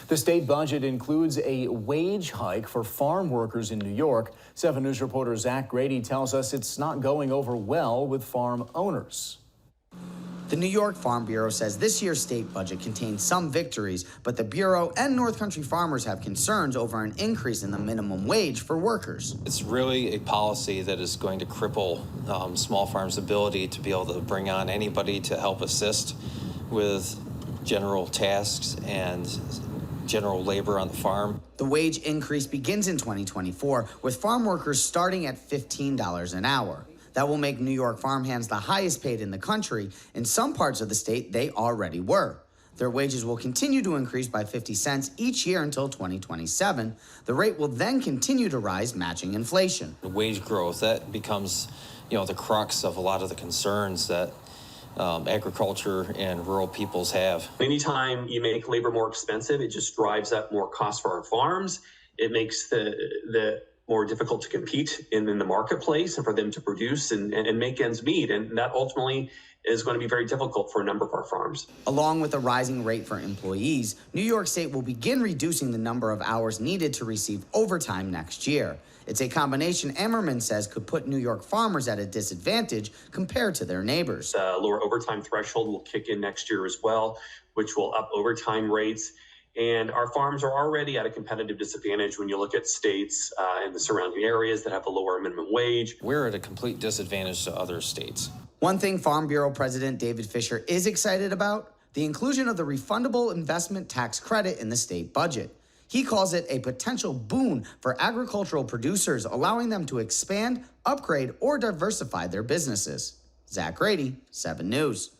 The state budget includes a wage hike for farm workers in New York. 7 News reporter Zach Grady tells us it's not going over well with farm owners. The New York Farm Bureau says this year's state budget contains some victories, but the Bureau and North Country farmers have concerns over an increase in the minimum wage for workers. It's really a policy that is going to cripple small farms' ability to be able to bring on anybody to help assist with general tasks and general labor on the farm. The wage increase begins in 2024, with farm workers starting at $15 an hour. That will make New York farmhands the highest paid in the country. In some parts of the state, they already were. Their wages will continue to increase by 50 cents each year until 2027. The rate will then continue to rise, matching inflation. The wage growth, that becomes, the crux of a lot of the concerns that agriculture and rural peoples have. Anytime you make labor more expensive, it just drives up more costs for our farms. It makes the more difficult to compete in the marketplace and for them to produce and make ends meet. And that ultimately is going to be very difficult for a number of our farms. Along with a rising rate for employees, New York State will begin reducing the number of hours needed to receive overtime next year. It's a combination Emmerman says could put New York farmers at a disadvantage compared to their neighbors. The lower overtime threshold will kick in next year as well, which will up overtime rates. And our farms are already at a competitive disadvantage when you look at states and the surrounding areas that have a lower minimum wage. We're at a complete disadvantage to other states. One thing Farm Bureau President David Fisher is excited about, the inclusion of the refundable investment tax credit in the state budget. He calls it a potential boon for agricultural producers, allowing them to expand, upgrade, or diversify their businesses. Zach Grady, 7 News.